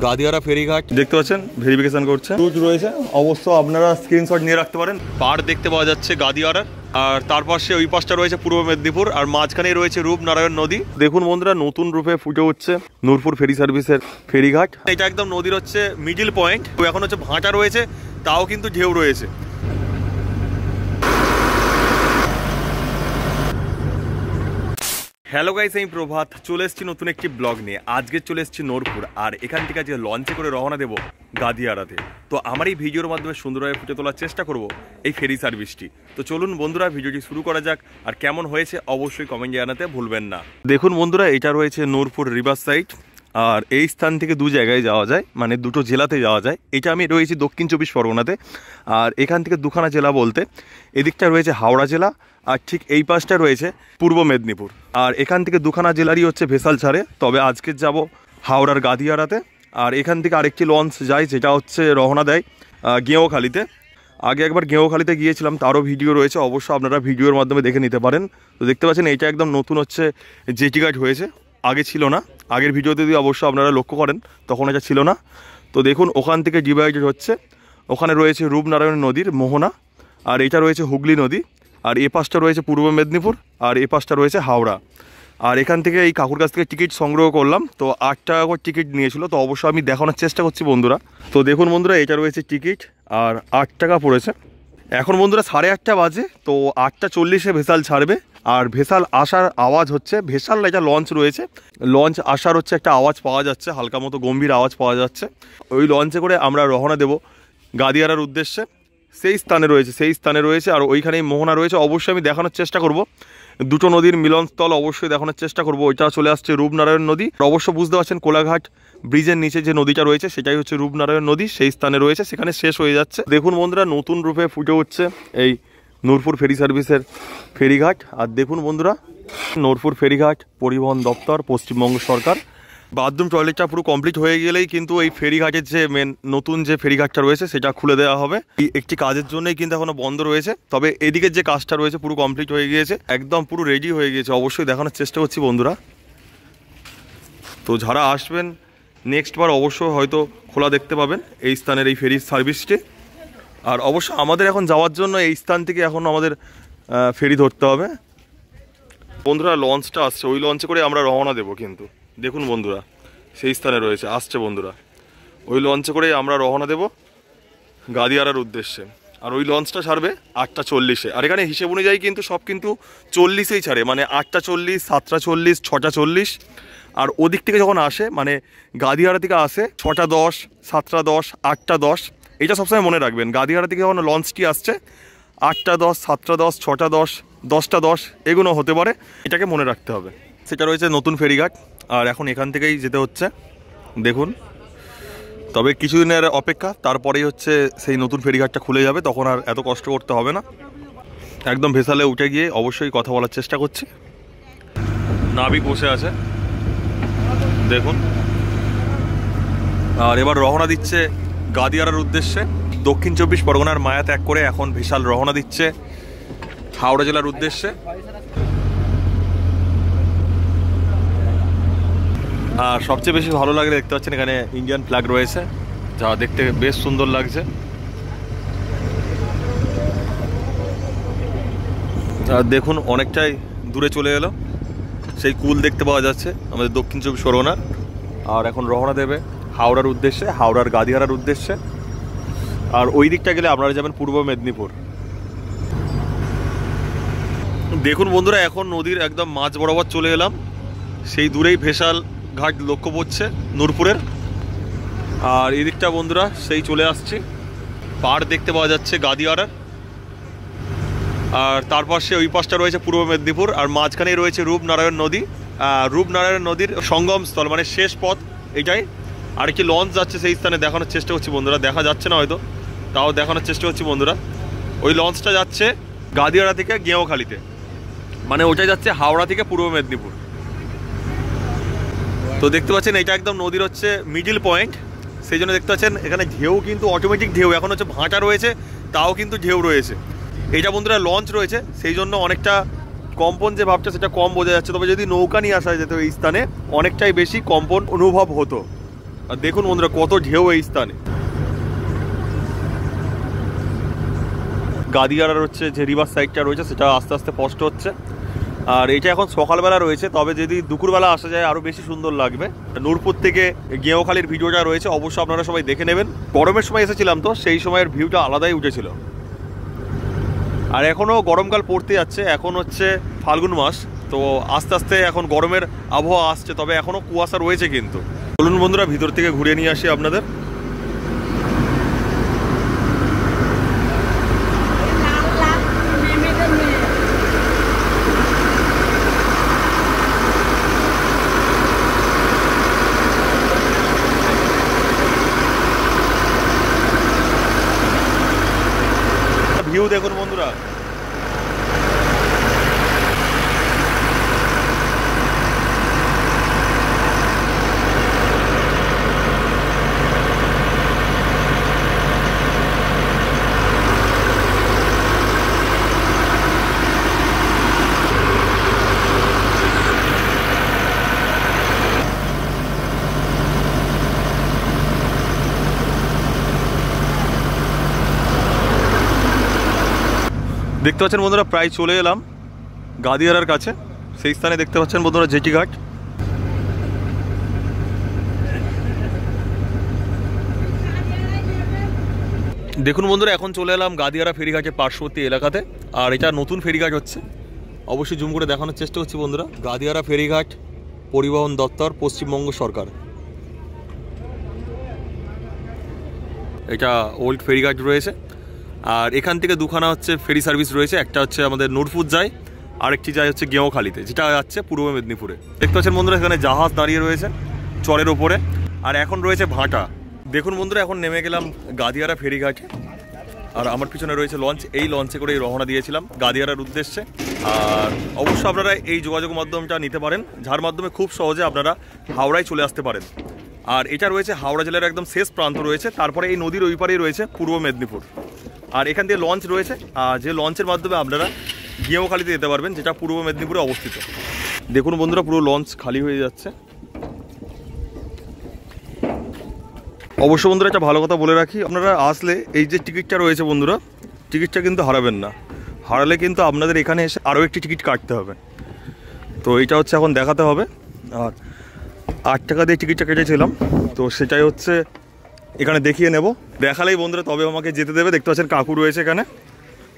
গাদিয়ারা ফেরিঘাট দেখতে পাচ্ছেন, ভেরিফিকেশন করছে, রুট রয়েছে, অবশ্য আপনারা স্ক্রিনশট নিয়ে রাখতে পারেন। পাড় দেখতে পাওয়া যাচ্ছে গাদিয়ারার, আর তার পাশে ওই পাশটা রয়েছে পূর্ব মেদিনীপুর, আর মাঝখানে রয়েছে রূপনারায়ণ নদী। দেখুন বন্ধুরা, নতুন রূপে ফুটে উঠছে নূরপুর ফেরি সার্ভিসের ফেরিঘাট। এটা একদম নদীর হচ্ছে মিডিল পয়েন্ট, এখন হচ্ছে ভাঁটা রয়েছে, তাও কিন্তু ঢেউ রয়েছে। হ্যালো গাইস, আমি প্রভাত, চলে এসেছি নতুন একটি ব্লগ নিয়ে। আজকে চলে এসেছি নূরপুর, আর এখান থেকে আজকে লঞ্চে করে রওনা দেবো গাদিয়ারাতে। তো আমার এই ভিডিওর মাধ্যমে সুন্দরভাবে ফুটে তোলার চেষ্টা করব এই ফেরি সার্ভিসটি। তো চলুন বন্ধুরা, ভিডিওটি শুরু করা যাক, আর কেমন হয়েছে অবশ্যই কমেন্ট জানাতে ভুলবেন না। দেখুন বন্ধুরা, এটা রয়েছে নূরপুর রিভার সাইড, আর এই স্থান থেকে দু জায়গায় যাওয়া যায়, মানে দুটো জেলাতে যাওয়া যায়। এটা আমি রয়েছি দক্ষিণ 24 পরগনাতে, আর এখান থেকে দুখানা জেলা বলতে এদিকটা রয়েছে হাওড়া জেলা, আর ঠিক এই পাশটা রয়েছে পূর্ব মেদিনীপুর। আর এখান থেকে দুখানা জেলারই হচ্ছে ভেসাল ছাড়ে, তবে আজকে যাব হাওড়ার গাদিয়ারাতে। আর এখান থেকে আরেকটি লঞ্চ যায়, যেটা হচ্ছে রওনা দেয় গেঁওখালিতে। আগে একবার গেঁওখালিতে গিয়েছিলাম, তারও ভিডিও রয়েছে, অবশ্য আপনারা ভিডিওর মাধ্যমে দেখে নিতে পারেন। তো দেখতে পাচ্ছেন, এটা একদম নতুন হচ্ছে জেটি ঘাট হয়েছে, আগে ছিল না। আগের ভিডিওতে যদি অবশ্য আপনারা লক্ষ্য করেন, তখন এটা ছিল না। তো দেখুন, ওখান থেকে ডিভাইডেড হচ্ছে, ওখানে রয়েছে রূপনারায়ণ নদীর মোহনা, আর এটা রয়েছে হুগলি নদী, আর এ পাশটা রয়েছে পূর্ব মেদিনীপুর, আর এ পাশটা রয়েছে হাওড়া। আর এখান থেকে এই কাকুর কাছ থেকে টিকিট সংগ্রহ করলাম, তো 8 টাকা করে টিকিট নিয়েছিল। তো অবশ্যই আমি দেখানোর চেষ্টা করছি বন্ধুরা। তো দেখুন বন্ধুরা, এটা রয়েছে টিকিট, আর 8 টাকা পড়েছে। এখন বন্ধুরা 8:30 বাজে, তো 8:40-এ ভেসাল ছাড়বে। আর ভেসাল আসার আওয়াজ হচ্ছে, ভেসাল এটা লঞ্চ রয়েছে, লঞ্চ আসার হচ্ছে একটা আওয়াজ পাওয়া যাচ্ছে, হালকা মতো গম্ভীর আওয়াজ পাওয়া যাচ্ছে। ওই লঞ্চে করে আমরা রওনা দেব গাদিয়ারার উদ্দেশ্যে। সেই স্থানে রয়েছে, আর ওইখানেই মোহনা রয়েছে। অবশ্যই আমি দেখানোর চেষ্টা করব, দুটো নদীর মিলনস্থল অবশ্যই দেখানোর চেষ্টা করব। ওইটা চলে আসছে রূপনারায়ণ নদী, অবশ্য বুঝতে পারছেন কোলাঘাট ব্রিজের নিচে যে নদীটা রয়েছে সেটাই হচ্ছে রূপনারায়ণ নদী, সেই স্থানে রয়েছে, সেখানে শেষ হয়ে যাচ্ছে। দেখুন বন্ধুরা, নতুন রূপে ফুটে উঠছে এই নূরপুর ফেরি সার্ভিসের ফেরিঘাট। আর দেখুন বন্ধুরা, নূরপুর ফেরিঘাট পরিবহন দপ্তর, পশ্চিমবঙ্গ সরকার। বাথরুম টয়লেটটা পুরো কমপ্লিট হয়ে গেলেই কিন্তু এই ফেরিঘাটের যে নতুন যে ফেরিঘাটটা রয়েছে সেটা খুলে দেওয়া হবে। এই একটি কাজের জন্যই কিন্তু এখনো বন্ধ রয়েছে, তবে এদিকের যে কাজটা রয়েছে পুরো কমপ্লিট হয়ে গিয়েছে, একদম পুরো রেডি হয়ে গিয়েছে। অবশ্যই দেখানোর চেষ্টা করছি বন্ধুরা। তো যারা আসবেন নেক্সট বার অবশ্যই হয়তো খোলা দেখতে পাবেন এই স্থানের এই ফেরি সার্ভিসটি। আর অবশ্য আমাদের এখন যাওয়ার জন্য এই স্থান থেকে এখন আমাদের ফেরি ধরতে হবে। বন্ধুরা, লঞ্চটা আসছে, ওই লঞ্চে করে আমরা রওনা দেবো। কিন্তু দেখুন বন্ধুরা, সেই স্থানে রয়েছে, আসছে বন্ধুরা, ওই লঞ্চে করে আমরা রওনা দেব গাদিয়ারার উদ্দেশ্যে। আর ওই লঞ্চটা ছাড়বে 8:40-এ। আর এখানে হিসেব অনুযায়ী কিন্তু সব কিন্তু 40-এই ছাড়ে, মানে 8:40, 7:40, 6:40। আর ওদিক থেকে যখন আসে, মানে গাদিয়ারা থেকে আসে 6:10, 7:10, 8:10। এটা সবসময় মনে রাখবেন, গাদিয়ারা থেকে যখন লঞ্চটি আসছে 8:10, 7:10, 6:10, 10:10 এগুলো হতে পারে, এটাকে মনে রাখতে হবে। সেটা রয়েছে নতুন ফেরিঘাট, আর এখন এখান থেকেই যেতে হচ্ছে। দেখুন, তবে কিছুদিনের অপেক্ষা, তারপরেই হচ্ছে সেই নতুন ফেরিঘাটটা খুলে যাবে, তখন আর এত কষ্ট করতে হবে না। একদম ভেসালে উঠে গিয়ে অবশ্যই কথা বলার চেষ্টা করছি। নাবিক বসে আছে দেখুন, আর এবার রওনা দিচ্ছে গাদিয়ারার উদ্দেশ্যে। দক্ষিণ 24 পরগনার মায়া ত্যাগ করে এখন ভেসাল রওনা দিচ্ছে হাওড়া জেলার উদ্দেশ্যে। আর সবচেয়ে বেশি ভালো লাগে, দেখতে পাচ্ছেন এখানে ইন্ডিয়ান ফ্ল্যাগ রয়েছে, যা দেখতে বেশ সুন্দর লাগছে। আর দেখুন, অনেকটাই দূরে চলে এলো, সেই কুল দেখতে পাওয়া যাচ্ছে আমাদের দক্ষিণ 24 পরগনার। আর এখন রওনা দেবে হাওড়ার উদ্দেশ্যে, হাওড়ার গাদিয়ারার উদ্দেশ্যে। আর ওই দিকটা গেলে আপনারা যাবেন পূর্ব মেদিনীপুর। দেখুন বন্ধুরা, এখন নদীর একদম মাঝ বরাবর চলে এলাম, সেই দূরেই ভেসাল ঘাট লক্ষ্য পড়ছে নূরপুরের। আর এই দিকটা বন্ধুরা সেই চলে আসছি, পাড় দেখতে পাওয়া যাচ্ছে গাদিয়ারার, আর তার পাশে ওই পাশটা রয়েছে পূর্ব মেদিনীপুর, আর মাঝখানেই রয়েছে রূপনারায়ণ নদী। রূপনারায়ণ নদীর সঙ্গম স্থল, মানে শেষ পথ এটাই। আর একটি লঞ্চ যাচ্ছে, সেই স্থানে দেখানোর চেষ্টা করছি বন্ধুরা, দেখা যাচ্ছে না হয়তো, তাও দেখানোর চেষ্টা করছি বন্ধুরা। ওই লঞ্চটা যাচ্ছে গাদিয়ারা থেকে গেঁওখালিতে, মানে ওটাই যাচ্ছে হাওড়া থেকে পূর্ব মেদিনীপুর। তো দেখতে পাচ্ছেন, এটা একদম নদীর হচ্ছে মিডিল পয়েন্ট, সেই জন্য দেখতে পাচ্ছেন এখানে ঢেউ কিন্তু অটোমেটিক ঢেউ, এখন হচ্ছে ভাঁটা রয়েছে, তাও কিন্তু ঢেউ রয়েছে। এটা বন্ধুরা লঞ্চ রয়েছে, সেই জন্য অনেকটা কম্পন যে ভাবটা সেটা কম বোঝা যাচ্ছে। তবে যদি নৌকা নিয়ে আসা যেত এই স্থানে, অনেকটাই বেশি কম্পন অনুভব হতো। আর দেখুন বন্ধুরা কত ঢেউ এই স্থানে। গাদিয়ারার হচ্ছে যে রিভার সাইডটা রয়েছে সেটা আস্তে আস্তে স্পষ্ট হচ্ছে। আর এটা এখন সকালবেলা রয়েছে, তবে যদি দুপুরবেলা আসা যায় আরও বেশি সুন্দর লাগবে। নূরপুর থেকে গেঁওখালির ভিডিওটা রয়েছে, অবশ্যই আপনারা সবাই দেখে নেবেন। গরমের সময় এসেছিলাম তো সেই সময়ের ভিউটা আলাদাই উঠেছিল। আর এখনও গরমকাল পড়তে যাচ্ছে, এখন হচ্ছে ফাল্গুন মাস, তো আস্তে আস্তে এখন গরমের আবহাওয়া আসছে, তবে এখনও কুয়াশা রয়েছে কিন্তু। চলুন বন্ধুরা ভিতর থেকে ঘুরে নিয়ে আসি আপনাদের। ভিউ দেখুন বন্ধুরা, দেখতে পাচ্ছেন বন্ধুরা প্রায় চলে এলাম গাদিয়ারার কাছে। সেই স্থানে দেখতে পাচ্ছেন বন্ধুরা জেটি ঘাট। দেখুন বন্ধুরা এখন চলে এলাম গাদিয়ারা ফেরিঘাটের পার্শ্ববর্তী এলাকাতে। আর এটা নতুন ফেরিঘাট হচ্ছে, অবশ্যই জুম করে দেখানোর চেষ্টা করছি বন্ধুরা। গাদিয়ারা ফেরিঘাট পরিবহন দপ্তর, পশ্চিমবঙ্গ সরকার। এটা ওল্ড ফেরিঘাট রয়েছে। আর এখান থেকে দুখানা হচ্ছে ফেরি সার্ভিস রয়েছে, একটা হচ্ছে আমাদের নূরপুর যায়, আরেকটি যায় হচ্ছে গেঁওখালিতে, যেটা যাচ্ছে পূর্ব মেদিনীপুরে। দেখতে পাচ্ছেন বন্ধুরা এখানে জাহাজ দাঁড়িয়ে রয়েছে চরের ওপরে, আর এখন রয়েছে ভাটা। দেখুন বন্ধুরা এখন নেমে গেলাম গাদিয়ারা ফেরিঘাটে, আর আমার পিছনে রয়েছে লঞ্চ। এই লঞ্চে করেই রওনা দিয়েছিলাম গাদিয়ারার উদ্দেশ্যে। আর অবশ্যই আপনারা এই যোগাযোগ মাধ্যমটা নিতে পারেন, যার মাধ্যমে খুব সহজে আপনারা হাওড়ায় চলে আসতে পারেন। আর এটা রয়েছে হাওড়া জেলার একদম শেষ প্রান্ত রয়েছে, তারপরে এই নদীর ওই পারেই রয়েছে পূর্ব মেদিনীপুর। আর এখান দিয়ে লঞ্চ রয়েছে, যে লঞ্চের মাধ্যমে আপনারা গেঁওখালিতে যেতে পারবেন, যেটা পূর্ব মেদিনীপুরে অবস্থিত। দেখুন বন্ধুরা পুরো লঞ্চ খালি হয়ে যাচ্ছে। অবশ্য বন্ধুরা একটা ভালো কথা বলে রাখি, আপনারা আসলে এই যে টিকিটটা রয়েছে বন্ধুরা, টিকিটটা কিন্তু হারাবেন না। হারালে কিন্তু আপনাদের এখানে এসে আরও একটি টিকিট কাটতে হবে। তো এইটা হচ্ছে এখন দেখাতে হবে। আর 8 টাকা দিয়ে টিকিটটা কেটেছিলাম, তো সেটাই হচ্ছে এখানে দেখিয়ে নেব। দেখালেই বন্ধুরা তবে আমাকে যেতে দেবে। দেখতে পাচ্ছেন কাকু রয়েছে এখানে,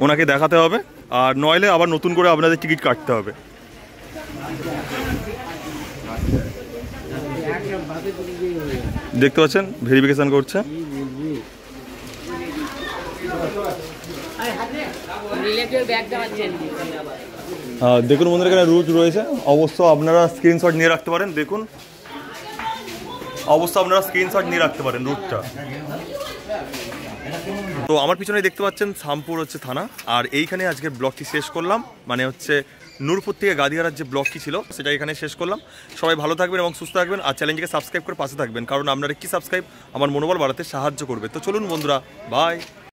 ওনাকে দেখাতে হবে। আর নইলে আবার নতুন করে আপনাদের টিকিট কাটতে হবে। দেখতে পাচ্ছেন ভেরিফিকেশন করছে। দেখুন বন্ধুরা এখানে রুট রয়েছে, অবশ্য আপনারা স্ক্রিনশট নিয়ে রাখতে পারেন। দেখুন অবশ্য আপনারা স্ক্রিনশট নিয়ে রাখতে পারেন রুটটা। তো আমার পিছনে দেখতে পাচ্ছেন শামপুর হচ্ছে থানা। আর এইখানে আজকে ব্লগটি শেষ করলাম, মানে হচ্ছে নূরপুর থেকে গাদিয়ারার যে ব্লগটি ছিল সেটা এখানে শেষ করলাম। সবাই ভালো থাকবেন এবং সুস্থ থাকবেন, আর চ্যানেলটিকে সাবস্ক্রাইব করে পাশে থাকবেন, কারণ আপনার একটি সাবস্ক্রাইব আমার মনোবল বাড়াতে সাহায্য করবে। তো চলুন বন্ধুরা, বাই।